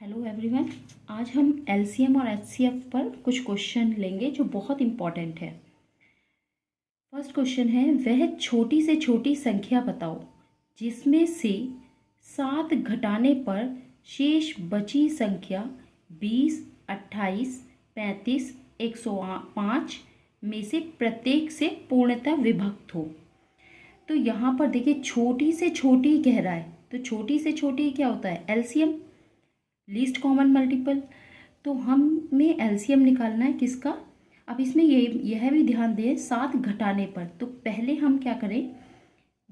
Hello everyone. आज हम LCM और एचसीएफ पर कुछ क्वेश्चन लेंगे जो बहुत इम्पॉर्टेंट है। फर्स्ट क्वेश्चन है, वह छोटी से छोटी संख्या बताओ जिसमें से 7 घटाने पर शेष बची संख्या 20, 28, 35, 105 में से प्रत्येक से पूर्णतः विभक्त हो। तो यहाँ पर देखिए छोटी से छोटी कह रहा है, तो छोटी से छोटी क्या होता है? LCM, least common multiple. तो हमें एलसीएम निकालना है किसका? अब इसमें यह भी ध्यान दें 7 घटाने पर, तो पहले हम क्या करें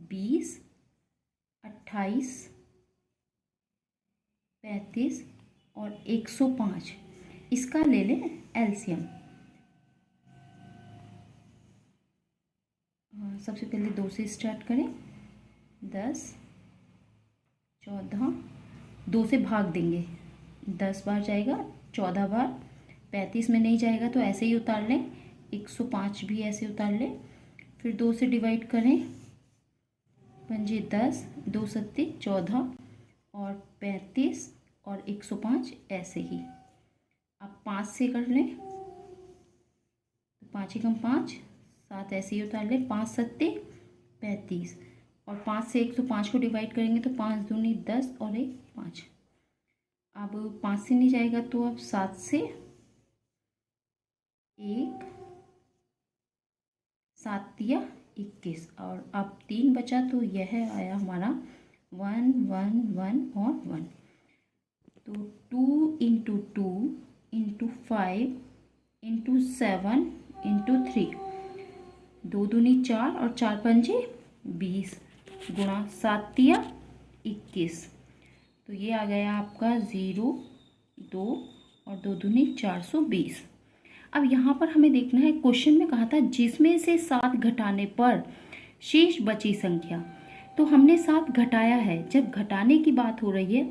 20, 28, 35 और 105 इसका ले लें एलसीएम। सबसे पहले 2 से स्टार्ट करें, 10, 14, 2 से भाग देंगे, 10 बार जाएगा, 14 बार, 35 में नहीं जाएगा तो ऐसे ही उतार लें, 105 भी ऐसे उतार लें। फिर 2 से डिवाइड करें, 5 10, 2 सत्ते 14 और 35 और 105 ऐसे ही। अब 5 से कर लें, 5 एकम 5, 7 ऐसे ही उतार लें, 5 सत्ते 35 और 5 से 105 को डिवाइड करेंगे तो 5 दूनी 10 और 1 5। अब 5 से नहीं जाएगा तो अब 7 से 1, 7 दिया 21 और अब 3 बचा तो यह आया हमारा 1 1 1 और 1। तो 2 इंटू 2 इंटू 5 इंटू 7 इंटू 3, 2 दूनी 4 और 4 पंजे 20 गुणा 7 दिया 21। तो ये आ गया आपका 0 2 और 2 दूनी 420। अब यहाँ पर हमें देखना है, क्वेश्चन में कहा था जिसमें से 7 घटाने पर शेष बची संख्या। तो हमने 7 घटाया है, जब घटाने की बात हो रही है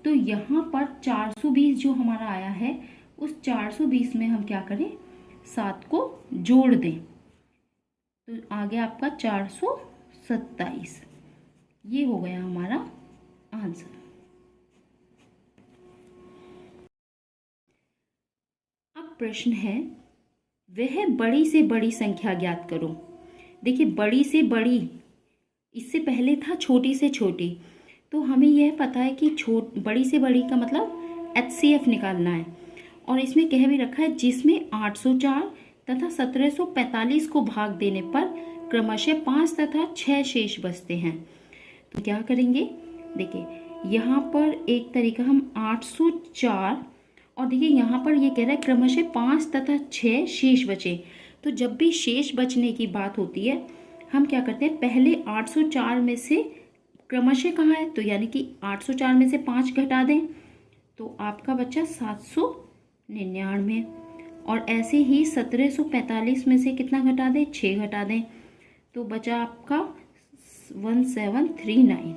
तो यहाँ पर 420 जो हमारा आया है उस 420 में हम क्या करें 7 को जोड़ दें, तो आ गया आपका 427। ये हो गया हमारा आंसर। अब प्रश्न है, वह बड़ी से बड़ी संख्या ज्ञात करो। देखिए बड़ी से बड़ी, इससे पहले था छोटी से छोटी, तो हमें यह पता है कि बड़ी से बड़ी का मतलब एचसीएफ निकालना है। और इसमें कह भी रखा है जिसमें 804 तथा 1745 को भाग देने पर क्रमशः 5 तथा 6 शेष बचते हैं। तो क्या करेंगे, देखिए यहाँ पर एक तरीका हम 804 और देखिए यहाँ पर ये कह रहा है क्रमशः 5 तथा 6 शेष बचे। तो जब भी शेष बचने की बात होती है हम क्या करते हैं, पहले 804 में से क्रमशः कहाँ है, तो यानी कि 804 में से 5 घटा दें तो आपका बचा 799। और ऐसे ही 1745 में से कितना घटा दें, 6 घटा दें तो बचा आपका 1739।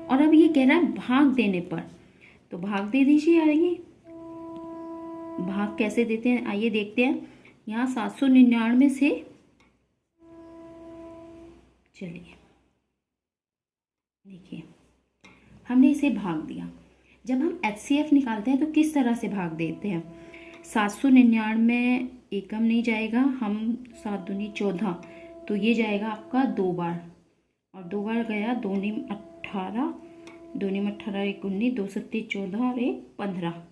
और अब ये कह रहा है भाग देने पर, तो भाग दे दीजिए। आइए भाग कैसे देते हैं, आइए देखते हैं। यहाँ 799 से, चलिए देखिए हमने इसे भाग दिया। जब हम एचसीएफ निकालते हैं तो किस तरह से भाग देते हैं, 799 एकम नहीं जाएगा, हम 7 दूनी 14, तो ये जाएगा आपका 2 बार और 2 बार गया, 2 नीम 18, 2 नीम 18 1 19, 2 सत्ते 14 और 1 15।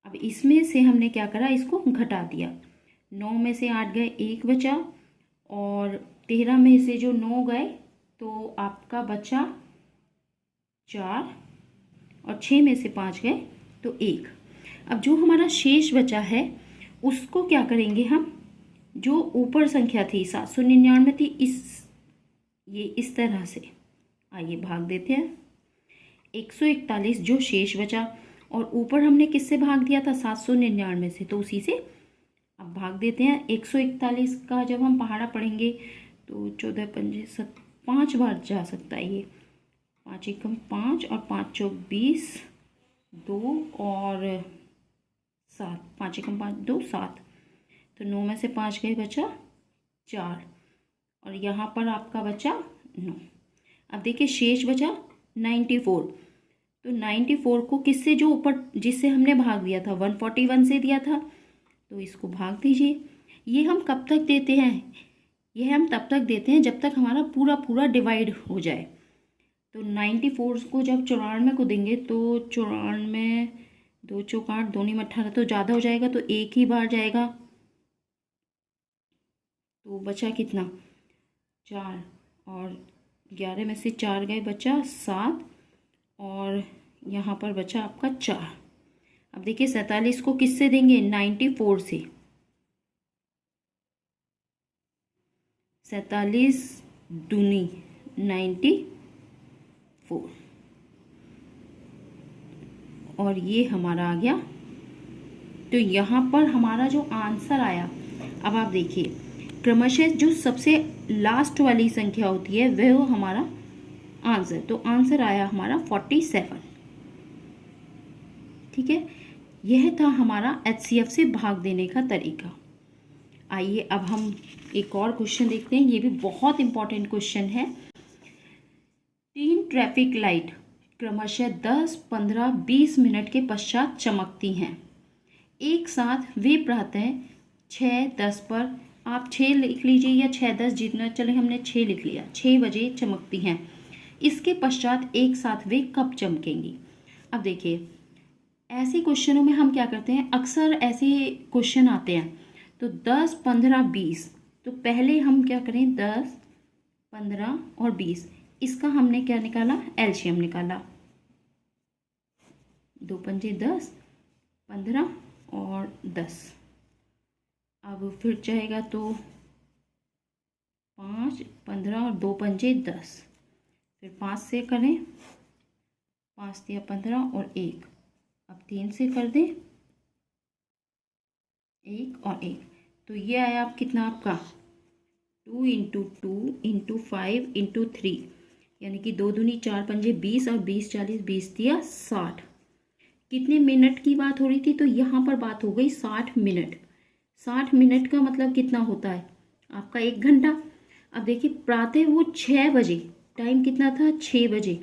अब इसमें से हमने क्या करा, इसको घटा दिया, 9 में से 8 गए, 1 बचा, और 13 में से जो 9 गए तो आपका बचा 4, और 6 में से 5 गए तो 1। अब जो हमारा शेष बचा है उसको क्या करेंगे हम, जो ऊपर संख्या थी 799 थी, ये इस तरह से आइए भाग देते हैं। 141 जो शेष बचा, और ऊपर हमने किससे भाग दिया था 799 से, तो उसी से अब भाग देते हैं। 141 का जब हम पहाड़ा पढ़ेंगे तो 14 पंजे 5 बार जा सकता है ये, 5 एकम 5 और 5 चौक 20, 2 और 7, 5 एकम 5 2 7, तो 9 में से 5 गए, बचा 4, और यहाँ पर आपका बचा 9। अब देखिए शेष बचा 94, तो 94 को किससे, जो ऊपर जिससे हमने भाग दिया था 141 से दिया था, तो इसको भाग दीजिए। ये हम कब तक देते हैं, ये हम तब तक देते हैं जब तक हमारा पूरा पूरा डिवाइड हो जाए। तो 94 को जब 94 को देंगे तो 94, 2 चौक 8, 2 नीम 18, तो ज़्यादा हो जाएगा तो एक ही बार जाएगा, तो बचा कितना 4, और 11 में से 4 गए, बचा 7, और यहाँ पर बचा आपका 4। अब देखिए 47 को किससे देंगे, 94 से। 47 दूनी 94, और ये हमारा आ गया। तो यहाँ पर हमारा जो आंसर आया, अब आप देखिए क्रमशः जो सबसे लास्ट वाली संख्या होती है वह हमारा आंसर, तो आंसर आया हमारा 47। ठीक है, यह था हमारा HCF से भाग देने का तरीका। आइए अब हम एक और क्वेश्चन देखते हैं, ये भी बहुत इंपॉर्टेंट क्वेश्चन है। 3 ट्रैफिक लाइट क्रमशः 10, 15, 20 मिनट के पश्चात चमकती हैं। एक साथ वे प्रातः 6, 10 पर, आप 6 लिख लीजिए या 6, 10 जितना चले, हमने 6 लिख लिया, 6 बजे चमकती हैं। इसके पश्चात एक साथ वे कब चमकेंगी। अब देखिए ऐसे क्वेश्चनों में हम क्या करते हैं, अक्सर ऐसे क्वेश्चन आते हैं, तो 10, 15, 20, तो पहले हम क्या करें, 10, 15 और 20, इसका हमने क्या निकाला, एलसीएम निकाला। 2 पंजे 10, 15 और 10। अब फिर जाएगा तो 5, 15 और 2 पंजे 10, फिर 5 से करें, 5 दिया 15 और 1, अब 3 से कर दें, 1 और 1, तो ये आया आप कितना आपका 2 × 2 × 5 × 3, यानी कि 2 दूनी 4 पंजे 20 और 20 40, 20 दिया 60। कितने मिनट की बात हो रही थी, तो यहाँ पर बात हो गई 60 मिनट। 60 मिनट का मतलब कितना होता है आपका 1 घंटा। अब देखिए प्रातः वो 6 बजे, टाइम कितना था 6 बजे,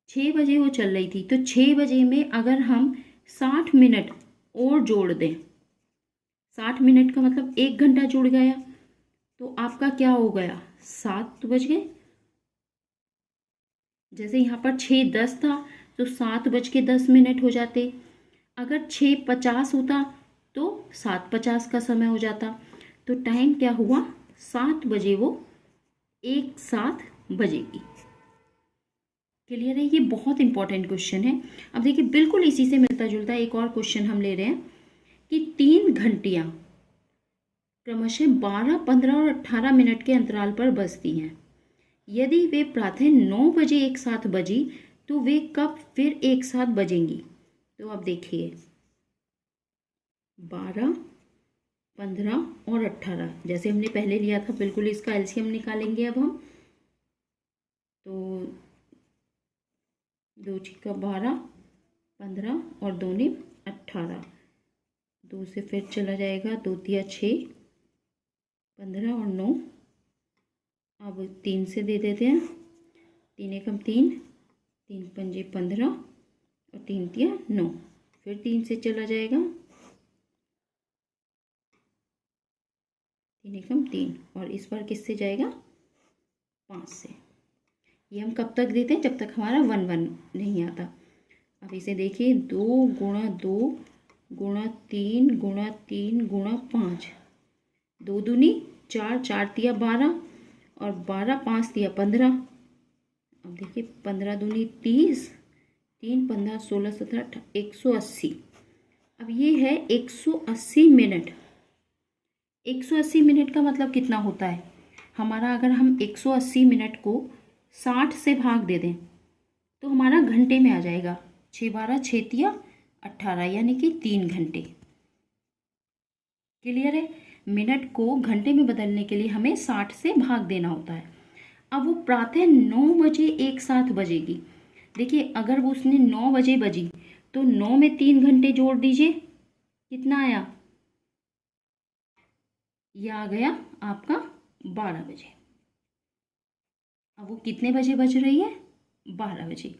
6 बजे वो चल रही थी, तो 6 बजे में अगर हम 60 मिनट और जोड़ दें, 60 मिनट का मतलब 1 घंटा जुड़ गया, तो आपका क्या हो गया 7 बज गए। जैसे यहाँ पर 6:10 था तो 7:10 हो जाते, अगर 6:50 होता तो 7:50 का समय हो जाता, तो टाइम क्या हुआ 7 बजे वो एक साथ बजेगी। क्लियर है, ये बहुत इंपॉर्टेंट क्वेश्चन है। अब देखिए बिल्कुल इसी से मिलता जुलता एक और क्वेश्चन हम ले रहे हैं कि 3 घंटियां क्रमशः 12, 15 और 18 मिनट के अंतराल पर बजती हैं। यदि वे प्रातः 9 बजे एक साथ बजी तो वे कब फिर एक साथ बजेंगी। तो अब देखिए 12, 15 और 18 जैसे हमने पहले लिया था, बिल्कुल इसका एलसीएम निकालेंगे अब हम। तो 2 छिक्का 12, 15 और 2 नीम 18, 2 से फिर चला जाएगा, 2 तिया 6, 15 और 9, अब 3 से दे देते हैं, 3 एकम 3, 3 पंजे 15 और 3 तिया 9, फिर 3 से चला जाएगा, 3 एकम 3, और इस बार किससे जाएगा 5 से। ये हम कब तक देते हैं, जब तक हमारा 1 1 नहीं आता। अब इसे देखिए 2 × 2 × 3 × 3 × 5, 2 दूनी 4, 4 तिया 12 और 12, 5 तिया 15। अब देखिए 15 दूनी 30, 3 15 16 17 180। अब ये है 180 मिनट। 180 मिनट का मतलब कितना होता है हमारा, अगर हम 180 मिनट को 60 से भाग दे दें तो हमारा घंटे में आ जाएगा, 6 12 6 तिया 18, यानी कि 3 घंटे। क्लियर है, मिनट को घंटे में बदलने के लिए हमें 60 से भाग देना होता है। अब वो प्रातः 9 बजे एक साथ बजेगी। देखिए अगर वो उसने 9 बजे बजी तो 9 में 3 घंटे जोड़ दीजिए, कितना आया, यह आ गया आपका 12 बजे। अब वो कितने बजे बज रही है 12 बजे।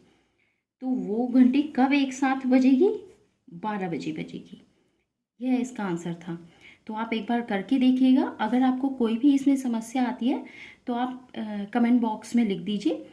तो वो घंटी कब एक साथ बजेगी? 12 बजे बजेगी। यह इसका आंसर था। तो आप एक बार करके देखिएगा। अगर आपको कोई भी इसमें समस्या आती है तो आप कमेंट बॉक्स में लिख दीजिए।